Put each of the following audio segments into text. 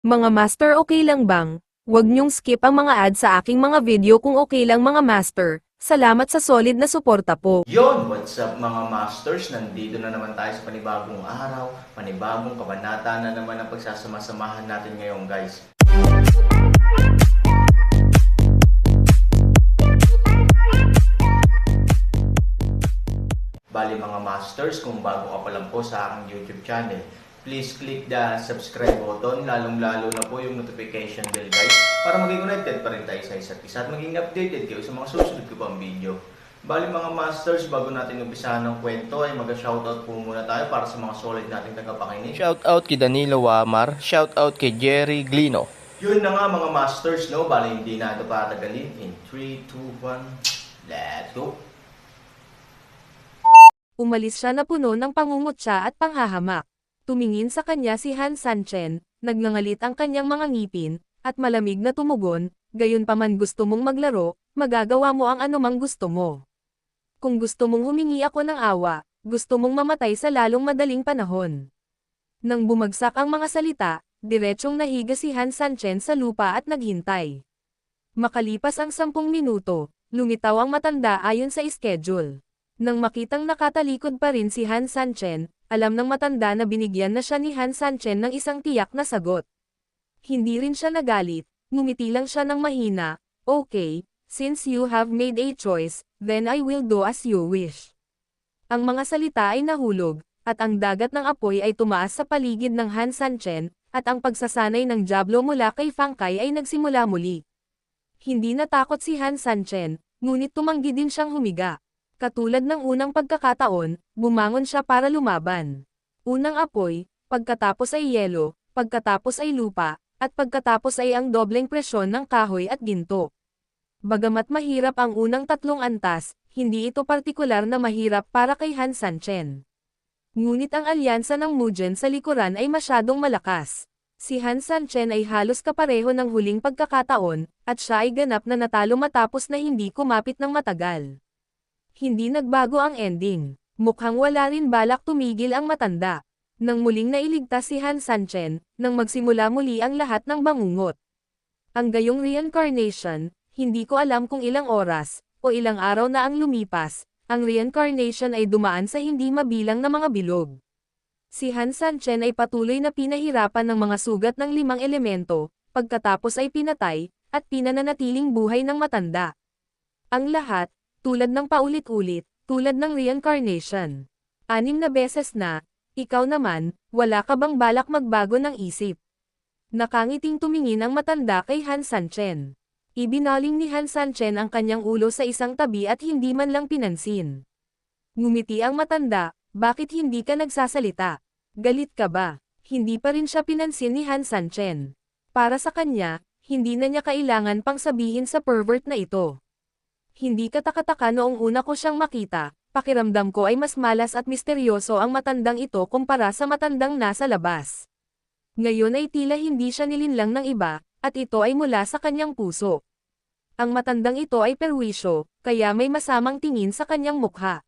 Mga master, okay lang bang? Huwag niyong skip ang mga ad sa aking mga video kung okay lang mga master. Salamat sa solid na suporta po. Yon, what's up mga masters? Nandito na naman tayo sa panibagong araw, panibagong kabanata na naman ang pagsasama-samahan natin ngayon guys. Bali mga masters, kung bago ka pa lang po sa aking YouTube channel, please click the subscribe button, lalong-lalo na po yung notification bell guys, para maging connected pa rin tayo sa isa't isa at maging updated kayo sa mga susunod ko pang video. Bali mga masters, bago natin umpisahan ng kwento ay mag-shoutout po muna tayo para sa mga solid nating tagapakinig. Shoutout kay Danilo Wamar, shoutout kay Jerry Glino. Yun na nga mga masters, no? Bali hindi na ito patagalin. In 3, 2, 1, let's go! Umalis siya na puno ng pangungutya at panghahamak. Tumingin sa kanya si Han Sanchen, nagngangalit ang kanyang mga ngipin, at malamig na tumugon, gayunpaman gusto mong maglaro, magagawa mo ang anumang gusto mo. Kung gusto mong humingi ako ng awa, gusto mong mamatay sa lalong madaling panahon. Nang bumagsak ang mga salita, diretsyong nahiga si Han Sanchen sa lupa at naghintay. Makalipas ang 10 minuto, lumitaw ang matanda ayon sa schedule. Nang makitang nakatalikod pa rin si Han Sanchen, alam ng matanda na binigyan na siya ni Han Sanchen ng isang tiyak na sagot. Hindi rin siya nagalit, ngumiti lang siya ng mahina, "Okay, since you have made a choice, then I will do as you wish." Ang mga salita ay nahulog, at ang dagat ng apoy ay tumaas sa paligid ng Han Sanchen, at ang pagsasanay ng Diablo mula kay Fang Kai ay nagsimula muli. Hindi natakot si Han Sanchen, ngunit tumanggi din siyang humiga. Katulad ng unang pagkakataon, bumangon siya para lumaban. Unang apoy, pagkatapos ay yelo, pagkatapos ay lupa, at pagkatapos ay ang dobleng presyon ng kahoy at ginto. Bagamat mahirap ang unang 3 antas, hindi ito partikular na mahirap para kay Han Sanchen. Ngunit ang alyansa ng Mugen sa likuran ay masyadong malakas. Si Han Sanchen ay halos kapareho ng huling pagkakataon, at siya ay ganap na natalo matapos na hindi kumapit ng matagal. Hindi nagbago ang ending. Mukhang wala rin balak tumigil ang matanda. Nang muling nailigtas si Han Sanchen, nang magsimula muli ang lahat ng bangungot. Ang gayong reincarnation, hindi ko alam kung ilang oras, o ilang araw na ang lumipas, ang reincarnation ay dumaan sa hindi mabilang na mga bilog. Si Han Sanchen ay patuloy na pinahirapan ng mga sugat ng 5 elemento, pagkatapos ay pinatay, at pinananatiling buhay ng matanda. Ang lahat, tulad ng paulit-ulit, tulad ng reincarnation. 6 na beses na, ikaw naman, wala ka bang balak magbago ng isip? Nakangiting tumingin ang matanda kay Han Sanchen. Ibinaling ni Han Sanchen ang kanyang ulo sa isang tabi at hindi man lang pinansin. Ngumiti ang matanda, bakit hindi ka nagsasalita? Galit ka ba? Hindi pa rin siya pinansin ni Han Sanchen. Para sa kanya, hindi na niya kailangan pang sabihin sa pervert na ito. Hindi katakataka noong una ko siyang makita, pakiramdam ko ay mas malas at misteryoso ang matandang ito kumpara sa matandang nasa labas. Ngayon ay tila hindi siya nilinlang ng iba, at ito ay mula sa kanyang puso. Ang matandang ito ay perwisyo, kaya may masamang tingin sa kanyang mukha.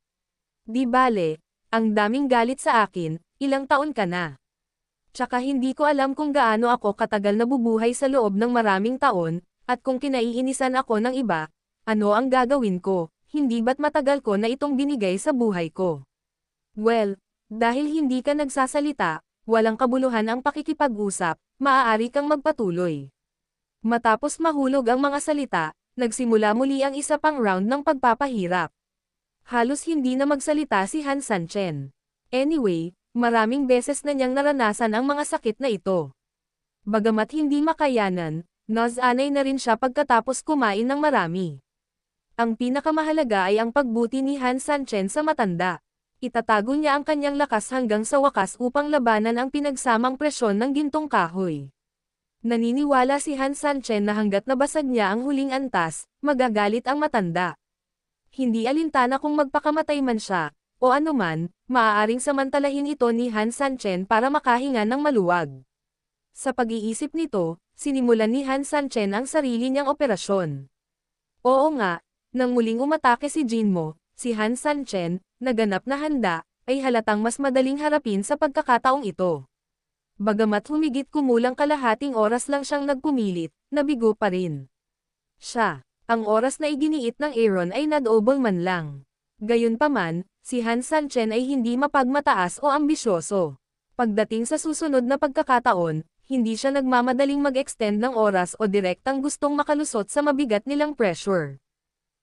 Di bale, ang daming galit sa akin, ilang taon ka na. Tsaka hindi ko alam kung gaano ako katagal na bubuhay sa loob ng maraming taon, at kung kinaiinisan ako ng iba, ano ang gagawin ko, hindi ba't matagal ko na itong binigay sa buhay ko? Well, dahil hindi ka nagsasalita, walang kabuluhan ang pakikipag-usap, maaari kang magpatuloy. Matapos mahulog ang mga salita, nagsimula muli ang isa pang round ng pagpapahirap. Halos hindi na magsalita si Han Sanchen. Anyway, maraming beses na niyang naranasan ang mga sakit na ito. Bagamat hindi makayanan, nasanay na rin siya pagkatapos kumain ng marami. Ang pinakamahalaga ay ang pagbuti ni Han Sanchen sa matanda. Itatago niya ang kanyang lakas hanggang sa wakas upang labanan ang pinagsamang presyon ng gintong kahoy. Naniniwala si Han Sanchen na hanggat nabasag niya ang huling antas, magagalit ang matanda. Hindi alintana kung magpakamatay man siya, o anuman, maaaring samantalahin ito ni Han Sanchen para makahinga ng maluwag. Sa pag-iisip nito, sinimulan ni Han Sanchen ang sarili niyang operasyon. Oo nga, nang muling umatake si Jinmo, si Han Sanchen, na ganap na handa, ay halatang mas madaling harapin sa pagkakataong ito. Bagamat humigit kumulang kalahating oras lang siyang nagpumilit, nabigo pa rin. Siya, ang oras na iginiit ng Aaron ay nadobol man lang. Gayunpaman, si Han Sanchen ay hindi mapagmataas o ambisyoso. Pagdating sa susunod na pagkakataon, hindi siya nagmamadaling mag-extend ng oras o direktang gustong makalusot sa mabigat nilang pressure.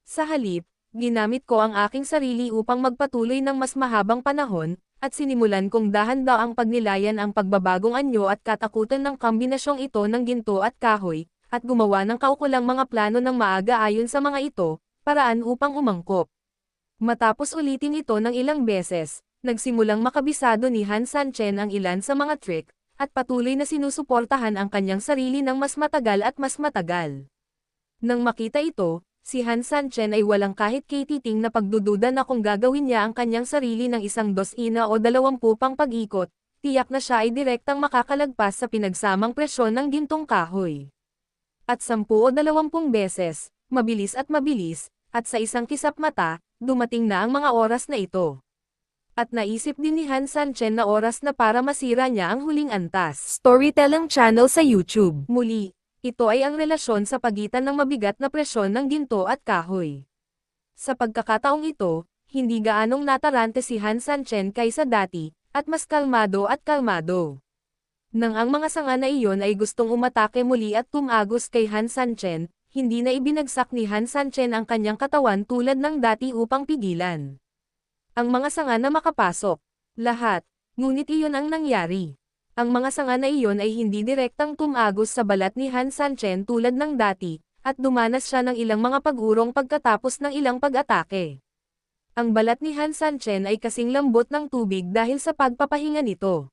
Sa halip, ginamit ko ang aking sarili upang magpatuloy ng mas mahabang panahon, at sinimulan kong dahan-daang pagnilayan ang pagbabagong anyo at katakutan ng kombinasyong ito ng ginto at kahoy, at gumawa ng kaukulang mga plano ng maaga ayon sa mga ito, paraan upang umangkop. Matapos ulitin ito ng ilang beses, nagsimulang makabisado ni Han Sanchen ang ilan sa mga trick, at patuloy na sinusuportahan ang kanyang sarili ng mas matagal at mas matagal. Nang makita ito, si Han Sanchen ay walang kahit katiting na pagdududa na kung gagawin niya ang kanyang sarili ng 1 dosina o 20 pang pag-ikot, tiyak na siya ay direktang makakalagpas sa pinagsamang presyon ng gintong kahoy. At 10 o 20 beses, mabilis, at sa isang kisap mata, dumating na ang mga oras na ito. At naisip din ni Han Sanchen na oras na para masira niya ang huling antas. Storytelling channel sa YouTube. Muli, ito ay ang relasyon sa pagitan ng mabigat na presyon ng ginto at kahoy. Sa pagkakataong ito, hindi gaanong natarante si Han Sanchen kaysa dati, at mas kalmado at kalmado. Nang ang mga sanga na iyon ay gustong umatake muli at tumagos kay Han Sanchen, hindi na ibinagsak ni Han Sanchen ang kanyang katawan tulad ng dati upang pigilan ang mga sanga na makapasok. Lahat, ngunit iyon ang nangyari. Ang mga sanga na iyon ay hindi direktang tumagos sa balat ni Han Sanchen tulad ng dati, at dumanas siya ng ilang mga pag-urong pagkatapos ng ilang pag-atake. Ang balat ni Han Sanchen ay kasing lambot ng tubig dahil sa pagpapahinga nito.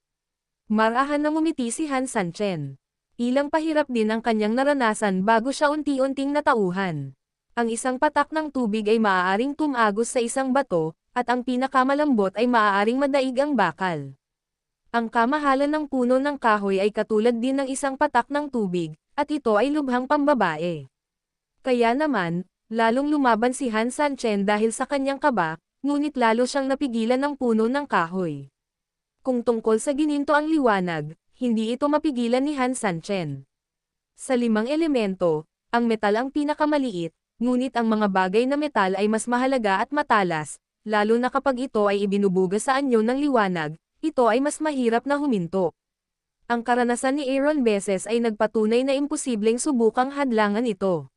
Marahan na ngumiti si Han Sanchen. Ilang pahirap din ang kanyang naranasan bago siya unti-unting natauhan. Ang isang patak ng tubig ay maaaring tumagos sa isang bato, at ang pinakamalambot ay maaaring madaig ang bakal. Ang kamahalan ng puno ng kahoy ay katulad din ng isang patak ng tubig, at ito ay lubhang pambabae. Kaya naman, lalong lumaban si Han Sanchen dahil sa kanyang kaba, ngunit lalo siyang napigilan ng puno ng kahoy. Kung tungkol sa gininto ang liwanag, hindi ito mapigilan ni Han Sanchen. Sa 5 elemento, ang metal ang pinakamaliit, ngunit ang mga bagay na metal ay mas mahalaga at matalas, lalo na kapag ito ay ibinubuga sa anyo ng liwanag, ito ay mas mahirap na huminto. Ang karanasan ni Aaron beses ay nagpatunay na imposibleng subukang hadlangan ito.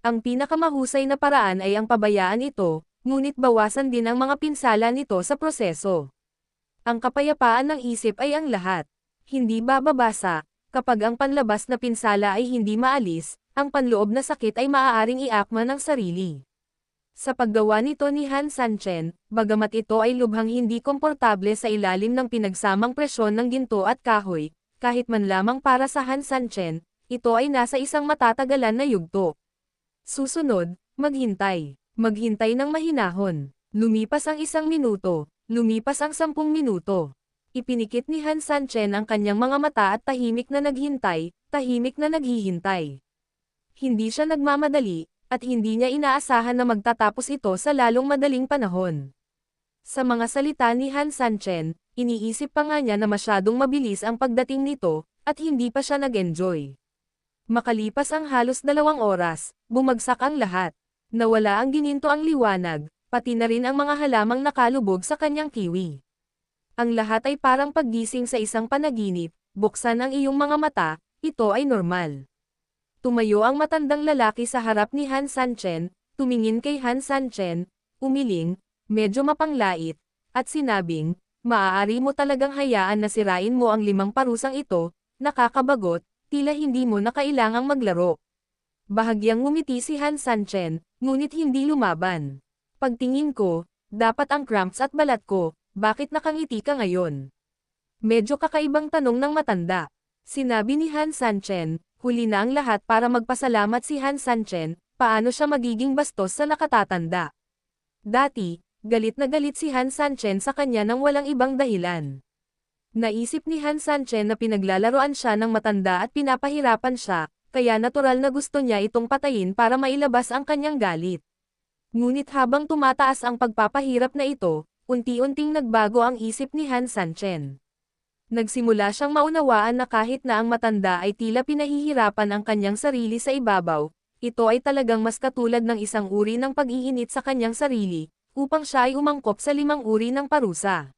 Ang pinakamahusay na paraan ay ang pabayaan ito, ngunit bawasan din ang mga pinsala nito sa proseso. Ang kapayapaan ng isip ay ang lahat. Hindi bababasa, kapag ang panlabas na pinsala ay hindi maalis, ang panloob na sakit ay maaaring iakma ng sarili. Sa paggawa nito ni Han Sanchen, bagamat ito ay lubhang hindi komportable sa ilalim ng pinagsamang presyon ng ginto at kahoy, kahit man lamang para sa Han Sanchen, ito ay nasa isang matatagalan na yugto. Susunod, maghintay. Maghintay ng mahinahon. Lumipas ang 1 minuto, lumipas ang 10 minuto. Ipinikit ni Han Sanchen ang kanyang mga mata at tahimik na naghintay, tahimik na naghihintay. Hindi siya nagmamadali, at hindi niya inaasahan na magtatapos ito sa lalong madaling panahon. Sa mga salita ni Han Sanchen, iniisip pa nga niya na masyadong mabilis ang pagdating nito, at hindi pa siya nag-enjoy. Makalipas ang halos 2 oras, bumagsak ang lahat. Nawala ang gininto ang liwanag, pati na rin ang mga halamang nakalubog sa kanyang kiwi. Ang lahat ay parang paggising sa isang panaginip, buksan ang iyong mga mata, ito ay normal. Tumayo ang matandang lalaki sa harap ni Han Sanchen, tumingin kay Han Sanchen, umiling, medyo mapanglait, at sinabing, maaari mo talagang hayaan na sirain mo ang 5 parusang ito, nakakabagot, tila hindi mo na kailangang maglaro. Bahagyang ngumiti si Han Sanchen, ngunit hindi lumaban. Pagtingin ko, dapat ang cramps at balat ko, bakit nakangiti ka ngayon? Medyo kakaibang tanong ng matanda. Sinabi ni Han Sanchen, huli na ang lahat para magpasalamat si Han Sanchen, paano siya magiging bastos sa nakatatanda. Dati, galit na galit si Han Sanchen sa kanya nang walang ibang dahilan. Naisip ni Han Sanchen na pinaglalaroan siya ng matanda at pinapahirapan siya, kaya natural na gusto niya itong patayin para mailabas ang kanyang galit. Ngunit habang tumataas ang pagpapahirap na ito, unti-unting nagbago ang isip ni Han Sanchen. Nagsimula siyang maunawaan na kahit na ang matanda ay tila pinahihirapan ang kanyang sarili sa ibabaw, ito ay talagang mas katulad ng isang uri ng pag-iinit sa kanyang sarili, upang siya ay umangkop sa 5 uri ng parusa.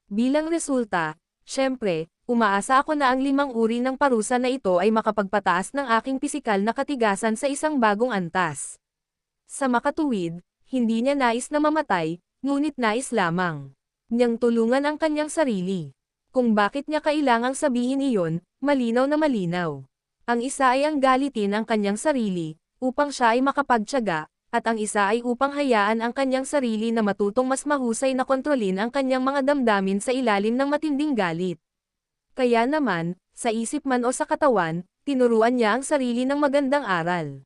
Bilang resulta, syempre, umaasa ako na ang 5 uri ng parusa na ito ay makapagpataas ng aking pisikal na katigasan sa isang bagong antas. Sa makatuwid, hindi niya nais na mamatay, ngunit nais lamang niyang tulungan ang kanyang sarili. Kung bakit niya kailangang sabihin iyon, malinaw na malinaw. Ang isa ay ang galitin ang kanyang sarili, upang siya ay makapagtiyaga, at ang isa ay upang hayaan ang kanyang sarili na matutong mas mahusay na kontrolin ang kanyang mga damdamin sa ilalim ng matinding galit. Kaya naman, sa isip man o sa katawan, tinuruan niya ang sarili ng magandang aral.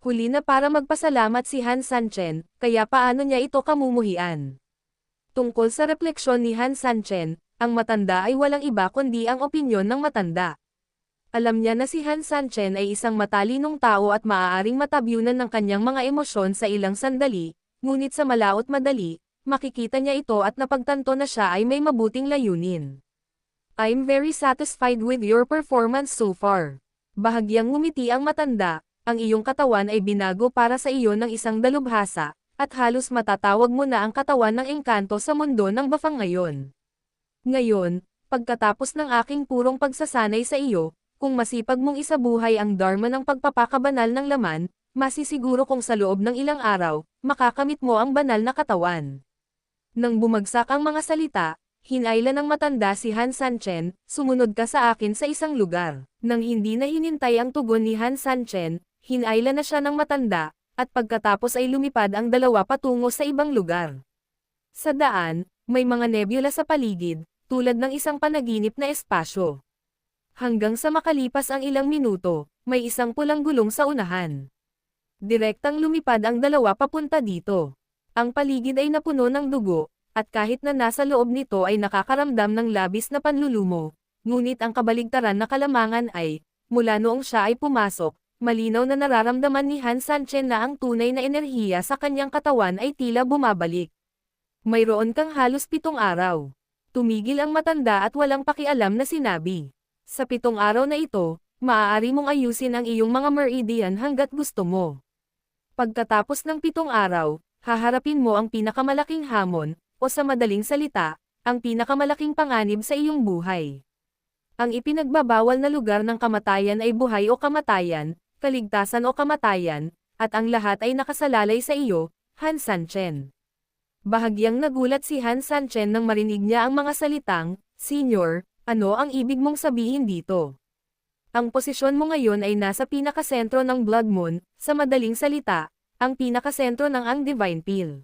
Huli na para magpasalamat si Han Sanchen, kaya paano niya ito kamumuhian? Tungkol sa refleksyon ni Han Sanchen, ang matanda ay walang iba kundi ang opinyon ng matanda. Alam niya na si Han Sanchen ay isang matalinong tao at maaaring matabyunan ng kanyang mga emosyon sa ilang sandali, ngunit sa malaot madali, makikita niya ito at napagtanto na siya ay may mabuting layunin. I'm very satisfied with your performance so far. Bahagyang ngumiti ang matanda, ang iyong katawan ay binago para sa iyo ng isang dalubhasa, at halos matatawag mo na ang katawan ng engkanto sa mundo ng bafang ngayon. Ngayon, pagkatapos ng aking purong pagsasanay sa iyo, kung masipag mong isabuhay ang dharma ng pagpapakabanal ng laman, masisiguro kung sa loob ng ilang araw, makakamit mo ang banal na katawan. Nang bumagsak ang mga salita, hinayla ng matanda si Han Sanchen, sumunod ka sa akin sa isang lugar. Nang hindi na hinintay ang tugon ni Han Sanchen, hinayla na siya ng matanda, at pagkatapos ay lumipad ang dalawa patungo sa ibang lugar. Sa daan, may mga nebula sa paligid, tulad ng isang panaginip na espasyo. Hanggang sa makalipas ang ilang minuto, may isang pulang gulong sa unahan. Direktang lumipad ang dalawa papunta dito. Ang paligid ay napuno ng dugo, at kahit na nasa loob nito ay nakakaramdam ng labis na panlulumo, ngunit ang kabaligtaran na kalamangan ay, mula noong siya ay pumasok, malinaw na nararamdaman ni Han Sanchen na ang tunay na enerhiya sa kanyang katawan ay tila bumabalik. Mayroon kang halos 7 araw. Tumigil ang matanda at walang pakialam na sinabi. Sa 7 araw na ito, maaari mong ayusin ang iyong mga meridian hanggat gusto mo. Pagkatapos ng 7 araw, haharapin mo ang pinakamalaking hamon, o sa madaling salita, ang pinakamalaking panganib sa iyong buhay. Ang ipinagbabawal na lugar ng kamatayan ay buhay o kamatayan, kaligtasan o kamatayan, at ang lahat ay nakasalalay sa iyo, Han Sanchen. Bahagyang nagulat si Han Sanchen nang marinig niya ang mga salitang, "Senior, ano ang ibig mong sabihin dito?" Ang posisyon mo ngayon ay nasa pinakasentro ng Blood Moon, sa madaling salita, ang pinakasentro ng ang Divine Peel.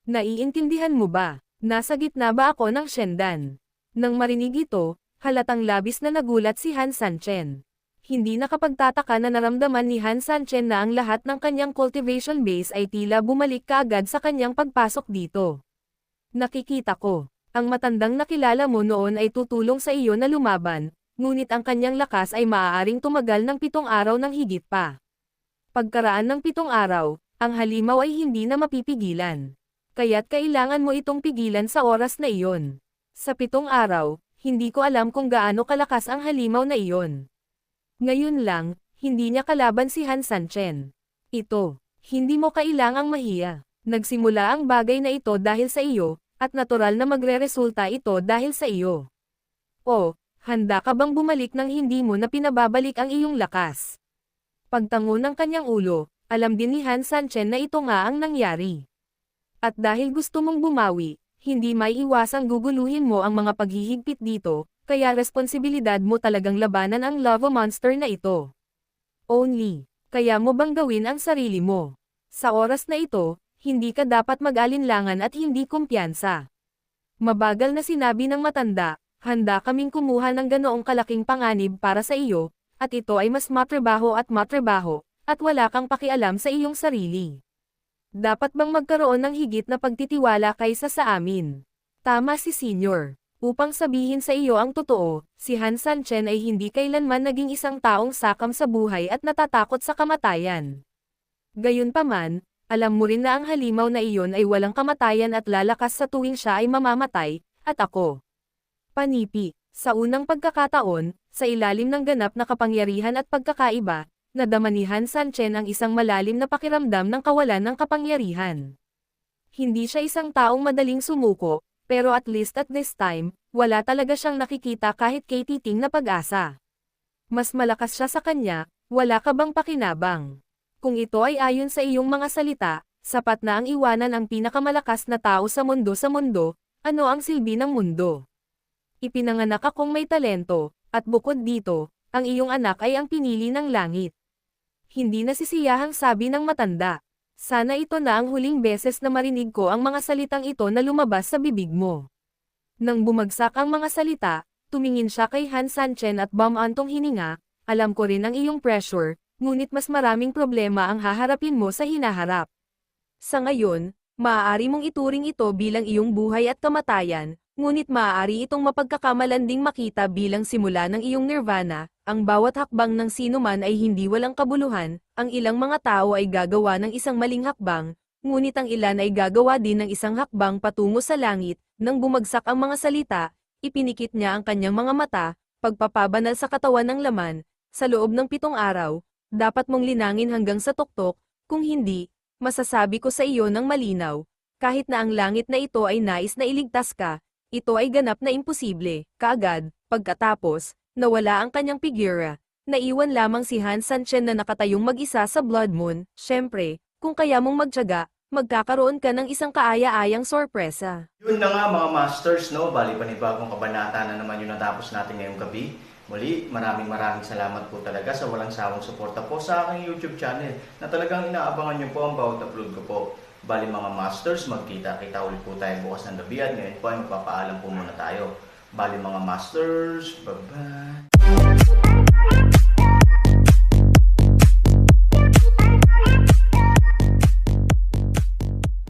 Naiintindihan mo ba? Nasa gitna ba ako ng Shendan? Nang marinig ito, halatang labis na nagulat si Han Sanchen. Hindi nakapagtataka na naramdaman ni Han Sanchen na ang lahat ng kanyang cultivation base ay tila bumalik kaagad sa kanyang pagpasok dito. Nakikita ko, ang matandang nakilala mo noon ay tutulong sa iyo na lumaban, ngunit ang kanyang lakas ay maaaring tumagal ng 7 araw ng higit pa. Pagkaraan ng 7 araw, ang halimaw ay hindi na mapipigilan. Kaya't kailangan mo itong pigilan sa oras na iyon. Sa 7 araw, hindi ko alam kung gaano kalakas ang halimaw na iyon. Ngayon lang, hindi niya kalaban si Han Sanchen. Ito, hindi mo kailangang mahiya. Nagsimula ang bagay na ito dahil sa iyo, at natural na magre-resulta ito dahil sa iyo. O, handa ka bang bumalik nang hindi mo na pinababalik ang iyong lakas? Pagtango ng kanyang ulo, alam din ni Han Sanchen na ito nga ang nangyari. At dahil gusto mong bumawi, hindi maiiwasang guguluhin mo ang mga paghihigpit dito, kaya responsibilidad mo talagang labanan ang lava monster na ito. Only, kaya mo bang gawin ang sarili mo? Sa oras na ito, hindi ka dapat mag-alinlangan at hindi kumpiyansa. Mabagal na sinabi ng matanda, handa kaming kumuha ng ganoong kalaking panganib para sa iyo, at ito ay mas matrabaho, at wala kang pakialam sa iyong sarili. Dapat bang magkaroon ng higit na pagtitiwala kaysa sa amin? Tama si Senior. Upang sabihin sa iyo ang totoo, si Han Sanchen ay hindi kailanman naging isang taong sakam sa buhay at natatakot sa kamatayan. Gayunpaman, alam mo rin na ang halimaw na iyon ay walang kamatayan at lalakas sa tuwing siya ay mamamatay, at ako. Panipi, Sa unang pagkakataon, sa ilalim ng ganap na kapangyarihan at pagkakaiba, nadama ni Han Sanchen ang isang malalim na pakiramdam ng kawalan ng kapangyarihan. Hindi siya isang taong madaling sumuko, pero at least at this time, wala talaga siyang nakikita kahit kay titing na pag-asa. Mas malakas siya sa kanya, wala ka bang pakinabang? Kung ito ay ayon sa iyong mga salita, sapat na ang iwanan ang pinakamalakas na tao sa mundo, ano ang silbi ng mundo? Ipinanganak akong may talento, at bukod dito, ang iyong anak ay ang pinili ng langit. Hindi nasisiyahang sabi ng matanda. Sana ito na ang huling beses na marinig ko ang mga salitang ito na lumabas sa bibig mo. Nang bumagsak ang mga salita, tumingin siya kay Han Sanchen at bumantong hininga, alam ko rin ang iyong pressure, ngunit mas maraming problema ang haharapin mo sa hinaharap. Sa ngayon, maaari mong ituring ito bilang iyong buhay at kamatayan, ngunit maaari itong mapagkakamalan ding makita bilang simula ng iyong nirvana. Ang bawat hakbang ng sino man ay hindi walang kabuluhan, ang ilang mga tao ay gagawa ng isang maling hakbang, ngunit ang ilan ay gagawa din ng isang hakbang patungo sa langit. Nang bumagsak ang mga salita, ipinikit niya ang kanyang mga mata, pagpapabanal sa katawan ng laman. Sa loob ng 7 araw, dapat mong linangin hanggang sa tuktok, kung hindi, masasabi ko sa iyo ng malinaw, kahit na ang langit na ito ay nais na iligtas ka, ito ay ganap na imposible. Kaagad, pagkatapos, nawala ang kanyang figura. Naiwan lamang si Han Sanchen na nakatayong mag-isa sa Blood Moon. Syempre, kung kaya mong magtiyaga, magkakaroon ka ng isang kaaya-ayang sorpresa. Yun na nga mga masters, no? Bali panibagong kabanata na naman yung natapos natin ngayong gabi. Muli, maraming salamat po talaga sa walang sawang suporta po sa aking YouTube channel na talagang inaabangan nyo po ang bawat upload ko po. Bali mga masters, magkita-kita ulit po tayo bukas ng gabi at ngayon po ay magpapaalam po muna tayo. Bali mga masters, bye-bye!